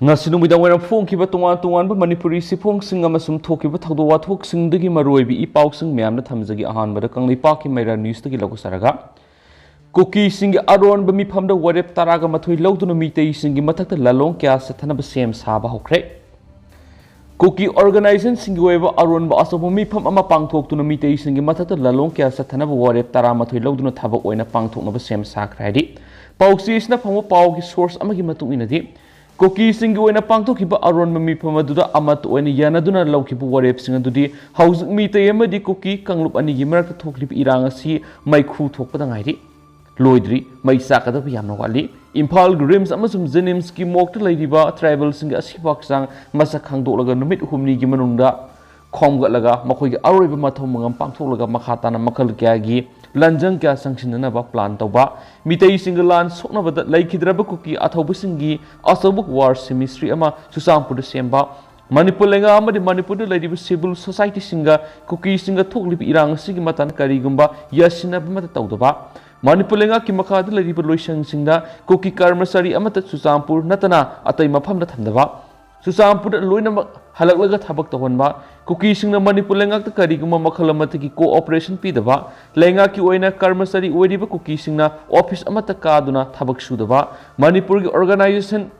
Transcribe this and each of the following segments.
ngasi numidang wayang phongkiba tongan-tonganba Manipuri siphongsing amasum thokiba thawdok wathoksingdagi maroibi ipausing miyamna thamjagi ahanbada Kangleipakki Maira Newsdagi lagusaraga Kuki singi Aronba Mipham da Warep taraga mathoi louduna Meitei singi mathakta Lallong Kaya sathanaba sem saba hokre Kuki organization singi weba Aronba Asobo Mipham ama pangthoktuna Meitei singi mathakta Lallong Kaya sathanaba Warep tara mathoi louduna thabak oina pangthoknaba sem sakradi pausi isna phamu paugi source amagi matung inadi Kuki singi oina pangthokiba Aronba Mipham aduda amat oina yanaduna laukibu Warep singa dudi hauzik Meitei amadi Kuki Kanglup anigi marakta thoklib irang asi maikhu thokpada ngairi Loidri, may sakadab yamna wali. Impal Grims amasum Zenims ki mokta laydiba tribal singa asibaksang masakhang dolaga numit humni gi manungda khomga laga makoi gi aroiba mathom mangam pangtholaga makhatana makal kya gi lanjang kya sangsinna ba plan tawba Meitei singa lan sokna bada laikhidraba Kuki athobu singi asabuk war semistry ama susampur semba Manipur lenga amadi Manipur da laydiba civil society singa Kuki singa thoklib irang sigi matan karigumba yasina bamata tawdaba Manipur lenga ki makada lariba loisang singda Kuki karmasari amata Susampur natana atay mafam na thamdaba Susampur loina halaglaga thabak tawhanba Kuki singna Manipur lenga ta kariguma makhalamata ki cooperation pidaba lenga ki oina karmasari oiriba Kuki singna office amata kaduna thabak sudaba Manipur ki organization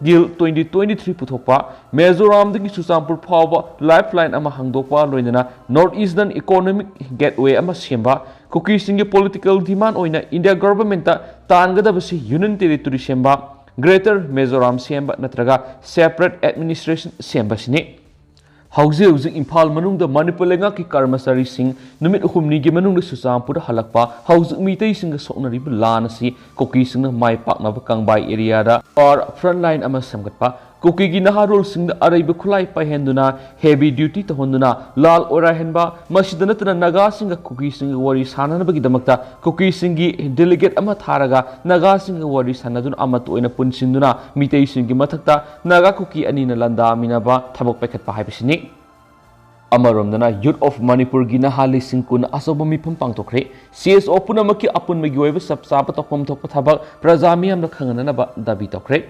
Gil 2023 puthokpa Mizoram dagi Susampur phawba lifeline ama hangdokpa loinana Northeastern Economic Gateway ama semba Kuki singi political demand oina India government ta tangadabasi union territory semba Greater Mizoram semba natraga separate administration semba sini Hauzi Impal manungda Manipur lenga ki karmasari sing numit humni gi manungda Susampur halakpa hauzi Meitei singa soknariba lanasi Kuki singa mai pakna kangbai area da or frontline ama samgatpa Kuki gi naharul singda araiba khulai pahenduna heavy duty tahonduna lal ora henba masidana tana naga singa Kuki singa wari sananabagi damakta Kuki singi delegate ama tharaga naga singa wari sanadun amat oina punsinduna Meitei singi mathakta naga Kuki anina landa minaba thabak paikhatpa haibisini Amaromdana Youth of Manipur gi nahali singkun asoba mipham pangtokre CSO punamaki apun magi oiba sapsapa tokpam thokpa thabak prajamiam na khanganaba dabi tokre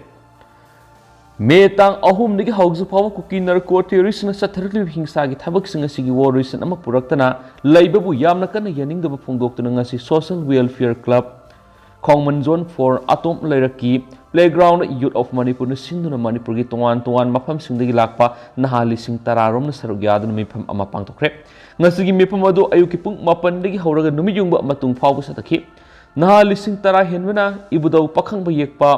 Metang ahum nigi hauzu pawa Kuki narco terrorist na satharli hingsa gi thabak singa sigi warriors ama puraktana laibabu yamna kana yaningdaba phongdoktuna ngasi social welfare club Kongman Zone 4 Atom Lairaki Playground Youth of Manipur na sinduna Manipur gi tongan mafam singdagi lakpa nahali sing tararom na sarugyaduna mipham ama pangtokre ngasigi mipham adu ayuki pung mapan dagi hauraga numiyungba matung phawbu satakhi nahali sing tara henwana ibudau pakhangba yekpa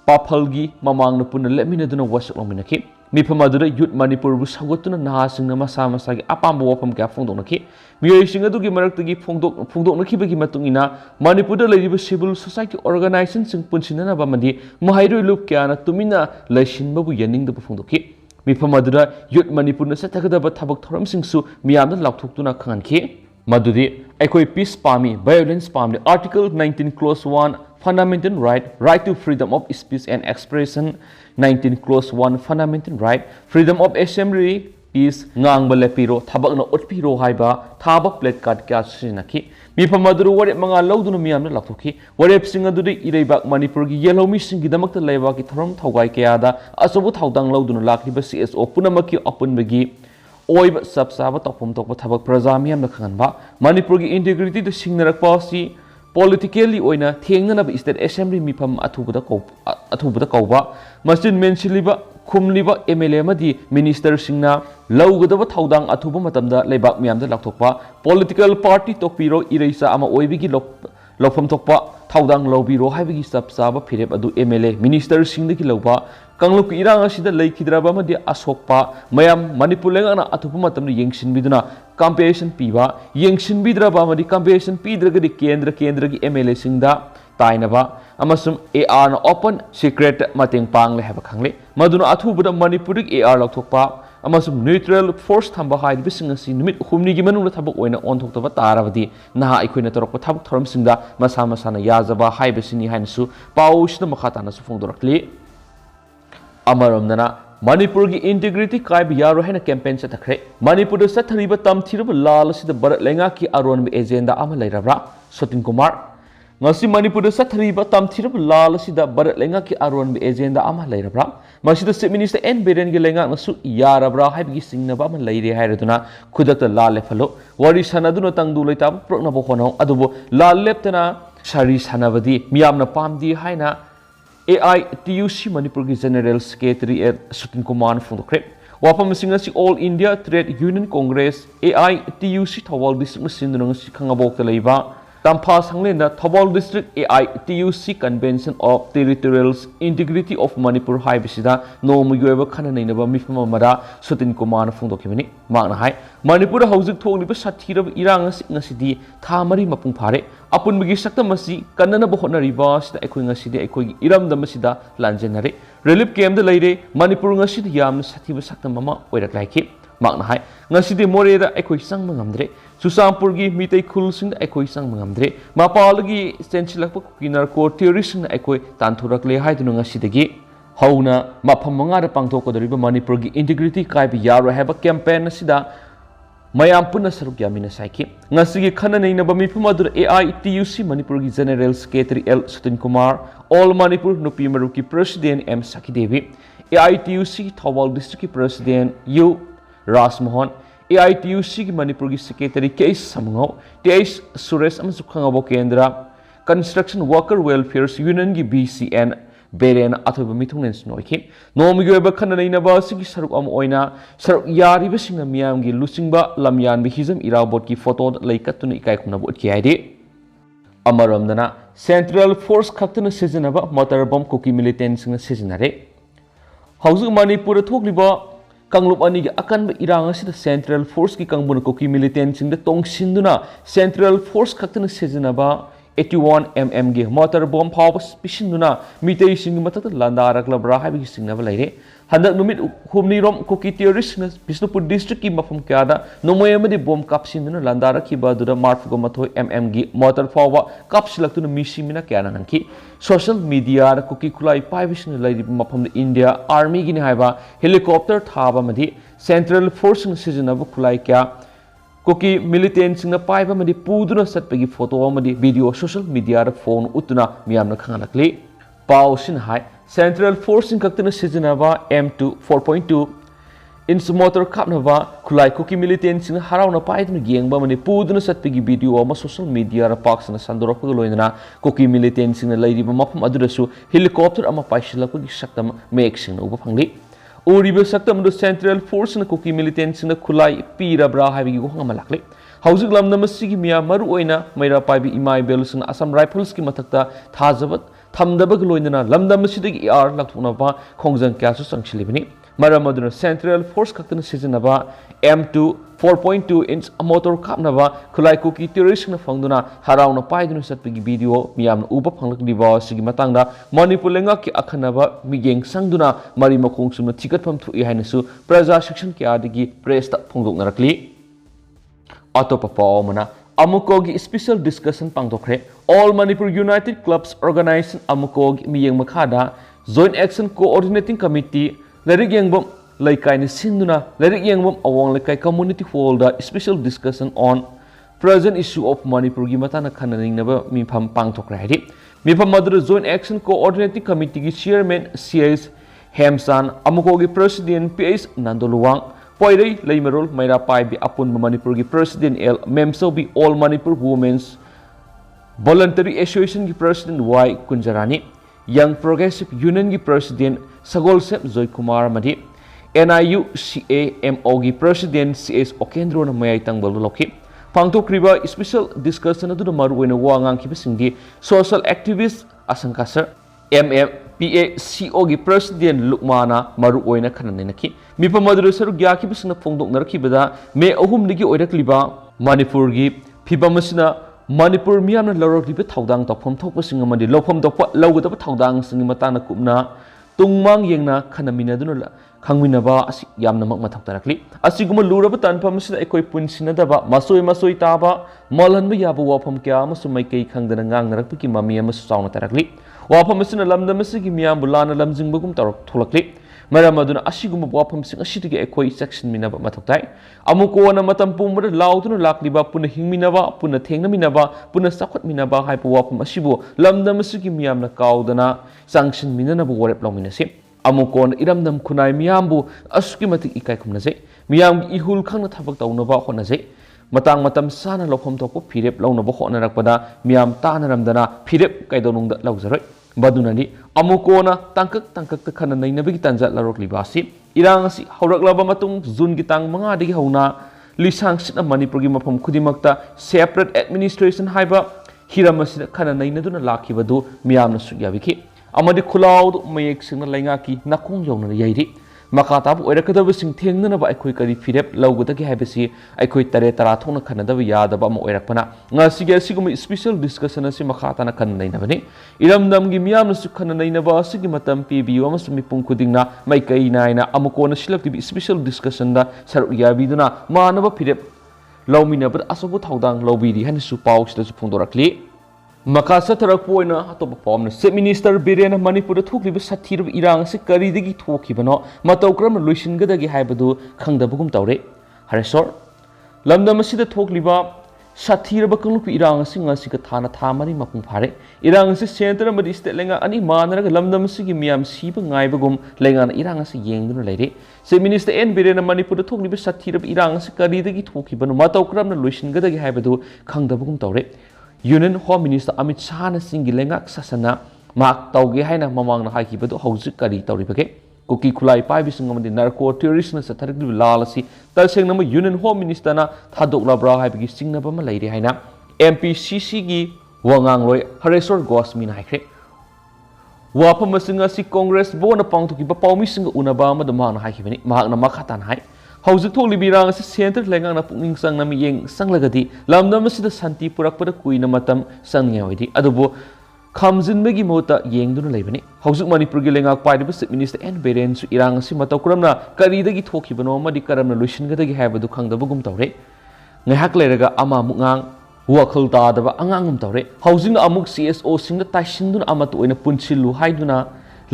Papalgi mamang na puna leminaduna wasak lominaki mipham adura Youth Manipur bu sagotuna nahasingna masa gi apamba wapam kya phongdoknaki miyoi singadugi maraktagi phongdoknaki bagi matungina Manipur da lariba civil society organization sing punsinana bamadi mahairoi lup kya na tumina laisinba bu yaningda bu phongdoki mipham adura Youth Manipur na sathakadaba thabak thoram singsu miyamna laukthokuna khanganki madudi aikoi peace pami violence pami article 19 clause 1 fundamental right to freedom of speech and expression 19 clause 1 fundamental right freedom of assembly is ngang balepiro thabak na utpiro haiba thabak plate card kya sinaki mipham aduru warep manga lauduna miyamna lakthoki warep singa dudi ireibak Manipur gi yellow mission gi damakta leiba ki thorom thogai kya da asobu thaudang lauduna lakriba CSO punamaki open bagi oiba sabsaba tokpom tokpa thabak prajamiam na khanganba Manipur gi integrity to singnarakpa si politically oina thengnanaba state assembly mipham athubada kauba masin menshiliba khumliba MLA madi minister singna laugadaba thaudang athuba matamda leibak miyamda lakthokpa political party tokpiro ireisa ama oibigi lofam tokpa thaudang lobiro haibigi sabsaba phirep adu MLA minister singdagi lauba kangluk irang asida leikidraba madi asokpa mayam Manipur lengana athuba matamda yengsinbiduna compensation piba yengsinbidraba madi compensation pidragadi kendra gi MLA singda tainaba amasum AR na open secret mateng pangle haba khangle maduna athubada Manipuric AR laukthokpa amasum neutral force thamba haidbi singasi numit humni gi manungna thabak oina onthoktoba tarabadi naha aikoina torokpa thabak thoram singda masa na yazaba haibasini hainsu pausna makhatana su phongdorakli Amaramdana Manipur gi integrity kaib yaro hena campaign chathakre Manipur da sathariba tamthiraba lal asida barat lenga ki Aronba agenda ama lairabra Sotin Kumar ngasi Manipur da sathriba tamthirab lal asida barat lenga ki Aronba agenda ama leirabra masida Chief Minister N Biren gi lenga nasu yarabra haibgi singnaba ama leire hairaduna khudakta lal lefalo wari sanaduna tangdu leitab proknabo honau adubo lal leptana sari sanabadi miyamna pamdi haina AITUC Manipur gi General Secretary Sutin Kumar Fundokre wapam singasi All India Trade Union Congress AITUC Thawal District masindunang si khangabok leiba Tampa Sanglenda Thawal District AITUC Convention of Territorial Integrity of Manipur Haibisida no Muyoba Kananaba Mipham Mada Sutin Kumar Fundokimini Magna Hai Manipur Housing Tony Satira Irangas Nasidi Tamari Mapung Pare Upon Migi Sakta Masi Kanana Bohona Rivas the Equing City Equi Iram the Masida Langenare Relief came the lady Manipur City Yam Sativa Sakta Mama where like it Magna Hai Nasidi Moreda Equi Sang Mangamdre Susampurgi Meitei Kulsing Equi Sang Mangamdre Mapalagi Senchilak Kinar Ko Terrorism Equi Tanturakle Haidunga Sidigi Hauna Mapamanga Pangtoko the River Manipurgi Integrity Kaibi Yara have a campaign Sida Mayam Puna Saruk Yamina Saiki Nasigi Kanana Bamipumadur AITUC Manipur General Secretary L Sutin Kumar All Manipur Nupi Maruki President M Sakidevi AITUC Thawal District President U Rasmohan AITUC Manipur Secretary K Samangau TH Suresh Amsukangabo Kendra Construction Worker Welfare Union BCN Beren Athoba Mithunens Noiki Nomigoba Kananaba Sigi Saruk Oina Saruk Yari Vising Miamgi Lusingba Lamyan Bihizam Irabotki photo Laikatun Ikaikuna Kiadi Amaramdana Central Force Captain Seasonaba Motor Bomb Cookie Militants in the Seasonare House Manipur Tokliba Kanglup Ani Akan Irangas the Central Force Ki Kangbun Cookie Militants in the Tong Sinduna Central Force Captain Seasonaba 81 gi motor bomb power Pishinduna Meitei sing mathakta Landara Klabra habi singnaba leire handak numit humni rom Kuki terrorist Bisnupur district ki mafam kyada nomoyamadi bomb kapsinduna Landara ki badura marfuga mathoi gi motor power kapsilaktuna misimina kyana nanki social media Kuki kulai paivisna leiri mafam India army gi ni haiba helicopter thaba madi central force sizinaba kulai kya Kuki militants in the pipe amadi puduna satpagi photo amadi video social media phone utuna miyamna khangalakli pau sin hai central force in kaktina sizinaba M2 4.2 in motor kapnava kulai Kuki militants in harauna paiduna gengba mani puduna satpagi video ama social media parks na sandorapga loinana Kuki militants in lady mapam adurasu helicopter ama paishilapagi saktam mexing uba phangli Uribe Saktam the Central Force and Kuki militants in the Kulai Pira Bra having Malakli. Housing Lam Namasigi Maruina, Maira Pibi Imai Bells and Assam Rifles Kimatakta, Tazabat, Tamdabagloina, Lamda Masidi ER Latunava, Kongzan Kasus and Chilibini. Maramaduna Central Force Captain Seasonaba M2 4.2 inch motor kapnava Kulai Kuki terrorist na fangduna harauna paidunu satpigi video miyam uba phanglakliba sigi matangda Manipur lenga ki akhanaba migeng sangduna mari makong sumna tikatpam thui hainasu praja section ki adigi press ta phongdoknarakli atopa paomana Amukogi special discussion pangdokre All Manipur United Clubs Organization Amukogi miyeng makhada Joint Action Coordinating Committee Lerik Yangbom Laikai ni Sinduna Lerik Yangbom Awang Laikai Community Hall da special discussion on present issue of Manipur gi matana khananing naba Mipham pangthokra hadi Mipham Madura Joint Action Coordinating Committee gi Chairman CS Hemsan Amuko gi President PS Nandoluwang Poirei Leimarol Maira Pai bi Apun Manipur gi President L Memso bi All Manipur Women's Voluntary Association gi President Y Kunjarani Young Progressive Union gi President Sagol Sep Joy Kumar Madi NIU CAMO gi President CS Okendro na mayai tangbal lokhi pangthokriba special discussion adu maruina wangang kibasingdi social activist asankasar MMPACO gi President Lukmana maruina khananaki Mipham madru saru gya kibasna phongdoknarkibada me ahum digi oirakliba Manipur gi phibamasina Manipur miyamna lorokliba thaudang topom thokpasing amadi lofam tokpa lawgudaba thaudang singi matana kupna tungmang yengna khanamina dunula khangminaba asi yamna mak mathak tarakli asiguma luraba tanpam sina ekoi punsinadaba masoi taba malhanba yaba wafam kya masumai kai khangdana ngang narakpi ki mami ama sauna tarakli wafam sina lamdam sigi miyam bulana lamjingbagum tarok tholakli Maram aduna asiguma wafamsing asidagi akhoi cheksinminaba mathau tai amukona matam pumra lauduna lakliba puna hingminaba puna thengnaminaba puna sakhotminaba haipa wafam asibu lamdam asigi miyamna kaudana sangsinminanaba warep lawminasi amukona iramdam khunai miyambu asuki matik ikai khumnajai miyam ihul khangna thabak tawnaba honajai matang matam sana lofam thokpo phirep lawnaba honarakpada miyam tanaramdana phirep kaidonungda lawjaroi badunani amukona tangkak khana nainabigi tanja larokliba irang asi hauраklaba matung June gi tang 5 dagi hauna lisang sina Manipur gi mafam khudimakta separate administration haiba hiram asina khana nainaduna lakhibadu miyamna su yabiki amadi khulaud mayek singna laingaki nakung yawna yairi makatabu oirakadaba sing thengnanaba aikhoi kari phirep lawgudagi haibasi aikhoi tare tara thona khanadaba yadaba ama oirakpana ngasigi asiguma special discussion asi makhatana khan nainabani iramdamgi miyamna su khana nainaba asigi matam pibiu amasu mipung khudingna maikai naina amukona silaktibi special discussion da saru yabiduna manaba phirep lawminaba asobu thaudang lawbiri hanisu pausida su phungdorakli Makasa tarakpoina atop pamna Chief Minister Birena Manipur thukliba sathir irang se karidagi thokibano matawkram loisinggadagi haibadu khangdabugum tawre haresor lamdam asida thokliba sathir bakanglu irang singa sika thana thamani mapung phare irang se center amadi state lenga ani manaraga lamdam sigi miyam siba ngaibagum lenga irang se yengduna leire Chief Minister N Birena Manipur thukliba sathir irang se karidagi thokibano matawkram loisinggadagi haibadu khangdabugum tawre Union Home Minister Amit Shah na singi lengak sasana mak tauge haina mamangna haikibadu hauzik kari tauribage kuki khulai paibi singamadi narco terrorist na satharikli lalasi talseng nama Union Home Minister na thadokla haibagi singnaba ma leire haina MPCC gi wangang loi haresor gosmi na haikre wapam masinga si Congress bona pangtuki ba paumi singa unaba ma dama na haikibani mahakna makhatan hai hauzik thoklibirang asi center lengang na punging sang nami yeng sanglagadi lamdam asida santi purakpada kuina matam sangnya hoidi adubo khamjinbegi mota yengduna leibani hauzik Manipur gi lengak pairiba Chief Minister N Biren su irang asi matawkuramna karidagi thokibano madi karamna loisinggadagi haibadu khangdabugum tawre ngahak leraga ama mungang wakhal tadaba angangum tawre hauzingna amuk CSO singna taisinduna amatu oina punsilu haiduna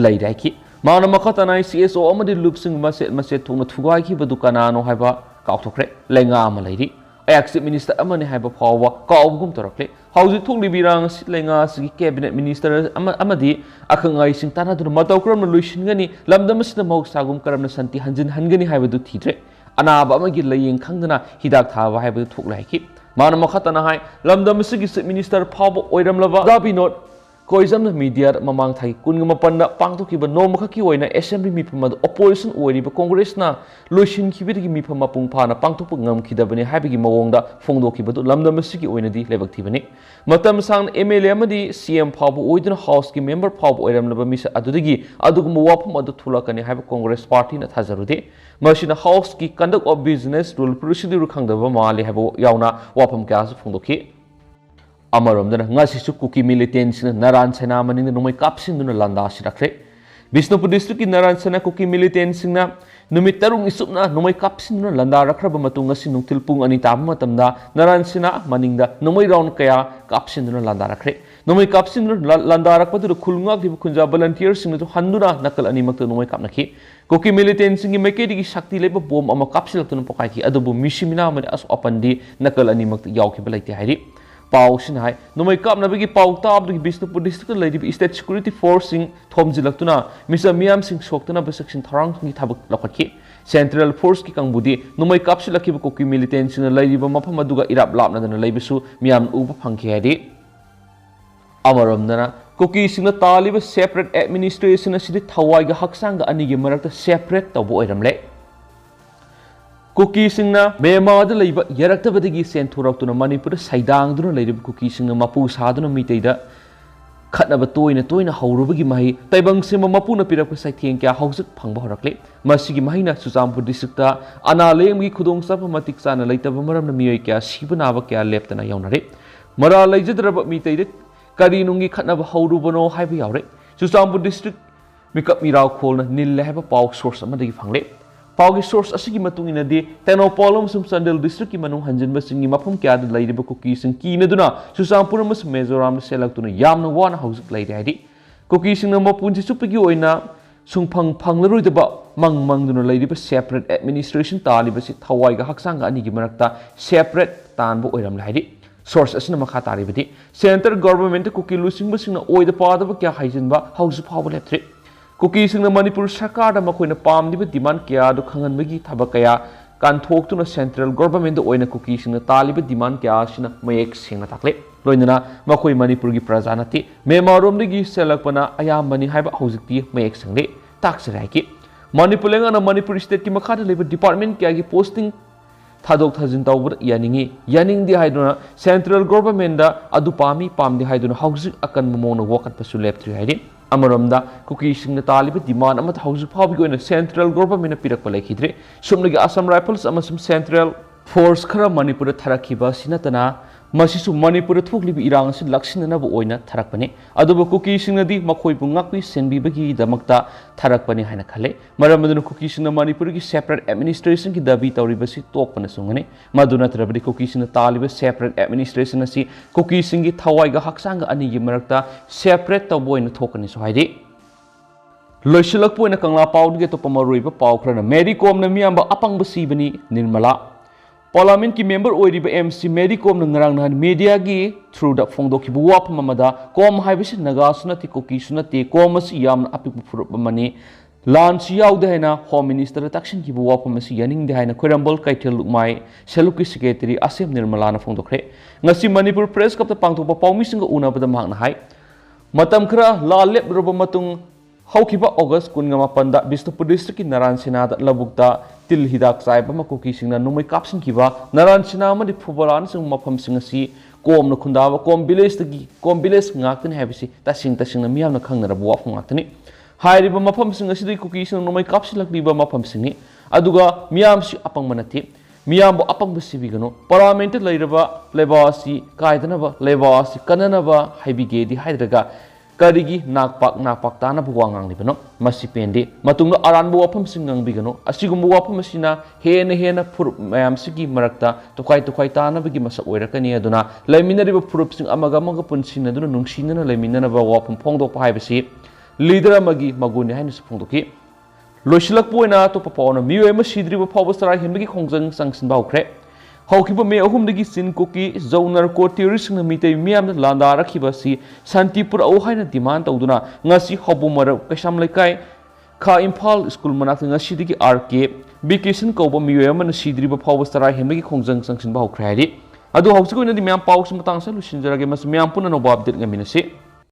leiraiki Mana makhatanai CSO amadi lupsing maset thongna thugai ki badukana no haiba kaukthokre lenga ama leiri ayak Chief Minister amani haiba phawa kaubgum torakle hauji thongli birang sit lenga sigi cabinet minister amadi akhangai sing tanaduna matawkram loisingani lamdam sina mauk sagum karamna santi hanjin hangani haiba du thidre anaba amagi layeng khangdana hidak thaba haiba thoklai ki mana makhatana hai lamdam sigi Chief Minister phawa oiramlaba dabinot Koizam media mamang thai kungma panda pangto kiba norma khaki oina assembly Mipham da opposition oiriba congress na loishin khibidigi Mipham pung phana pangto ngam khidabani habigi mawongda phongdo kibadu lamdam sigi oina di lebak thibani matam sang MLA amadi CM phabu oiduna house ki member phabu oiram laba misa adudigi adugum wafam adu thulakani haiba congress party na thajarude mashina house ki conduct of business rule procedure khangdaba mali haibo yauna wafam kya su phongdoki Amaramdana ngasisu kuki militants na naran sena maning numay kapsin duna landa sirakre Bisnupur district ki naran sena kuki militants na numit tarung isup na numay kapsin duna landa rakra ba matunga si nung tilpung ani tama matamda naran sena maning da numay round kaya kapsin duna landa rakre numay kapsin duna landa rakpa tu khulngak di kunja volunteers sing to handuna nakal ani makta numay kap nakhi kuki militants ngi mekedi ki shakti leba bom ama kapsil tu pokai ki adubu mishimina mani as opandi nakal ani makta yaw ki balaiti hairi Pau sinai numai kap na bagi pau tab du Bisnupur district lady state security forcing thomjilaktuna misa miam sing soktuna ba section tharang ngi thabak lakhatki central force ki kangbudi numai kap silaki ba koki militants na lady ba mafam aduga irap lapna dana leibisu miam uba phangki hadi amaramdana koki singna taliba separate administration asidi thawai ga haksang ga ani gi marakta separate tawbo oiramle Kuki singna Myanmar da leiba yaraktabadagi senthuraktuna Manipur saidang duna leirib kuki singna mapu saduna Meitei da khatnaba toina haurubagi mahi taibang sima mapu na pirakpa saitheng kya haujik phangba horakle masigi mahina Chuchampur district ta analemgi khudong sapa matik chana leitaba maramna miyoi kya sibanaba kya leptana yaunare mara leijadraba Meitei de kari nungi khatnaba haurubano haiba yaure Chuchampur district mikap mirau kholna nil haiba pau source amadagi phangle Paugi source asigi matung ina di Tenopolum sum Sandel district ki manung hanjin ba singi mafum kya da leiriba kuki sing ki na duna Chuchampur mas Mizoram selak tuna yamna wana hausik leiri haidi kuki sing na mapunji supigi oina sungphang phanglaroi da ba mangduna leiriba separate administration talibasi thawaiga haksanga ani gi marakta separate tanbu oiram lairi source asina makha taribadi center government kuki lusingba singna oida padaba kya haijinba hausu phawba leptre kuki singna manipur sarkar da makoina pamdiba demand kya du khanganbagi thaba kaya kanthok central government oina kuki singna taliba demand kya sina mayek singna takle loinana makoi manipur gi prajanati memarom digi selakpana ayambani haiba haujikti mayek singde taksirai ki manipur lengana manipur state ki makha da leba department kya gi posting thadok thajin tawbur yaningi yaning di haiduna central government da adu pami pamdi haiduna haujik akan momona wakat pasu leptri haidi amaromda kuki singna taliba demand amat haujik phabi goina central government pirak palai khidre sumnagi assam rifles amasum central force khara manipur tharakhiba sinatana masisu manipur thoklibi irang sin laksinana bu oina tharakpani aduba kuki singnadi makhoi bu ngakpi senbibagi damakta tharakpani haina khale maramaduna kuki singna manipur gi separate administration gi dabi tawribasi tokpana sungani maduna trabadi kuki singna taliba separate administration asi kuki singi thawai ga haksanga ani gi marakta separate tawboina thokani so haidi loisilak poina kangla pawd ge to pamaroiba paw khrana mary kom na miyamba apangba sibani nirmala Parliament ki member oiriba MC Meitei kom ngarang nan media gi through the phongdo ki buwa phamada kom haibisi naga sunati kuki sunati kom asi yam apik furup mani lunch yaud haina home minister takshin ki buwa phamasi yaning de haina khoirambol kaithel lukmai seluki secretary asem nirmala na phongdokre ngasi manipur press cup ta pangthokpa pawmi singa unabada mahna hai matam khra la lep roba matung haukiba August 18 da Bisnupur district ki Naran Sina da labukta til hidak saiba makuki singna numai kapsin kiba Naran Sina ma di phubalan sing mafam singasi kom na khundawa kom village ngakten habisi tasing na miyam na khangna rabuwa ngaktani hairiba mafam singasi di kuki sing numai kapsilak liba mafam singi aduga miyam si apang manati miyam bo apang bisibi gano parliament lairaba lebasi kaidana lebasi kanana haibige di haidraga karigi nakpak tana buwangang libano masi pende matungno aranbu wapam singang bigano asigumbu wapam masina hena furup mayam sigi marakta tukai tana bigi masa oirakani aduna laiminariba furup sing amaga punsina aduna nungsinana laiminana ba wapam phongdok pa haibasi leader amagi maguni haina phongdoki loisilak poina to papawna miwe ma sidriba phawbasara himgi khongjang sangsin bawkre haukiba me ahumdagi sin kuki zonar ko terrorist na Meitei miyam landa rakhibasi santipur au haina demand tawduna ngasi hobumar kasam laikai kha imphal school manak ngasi digi RK vacation koba miwe man sidriba phawbasara himgi khongjang sangsin bawkre hari adu hausi ko ina di miyam pawks matang sa lusinjarage mas miyam puna no update ngaminasi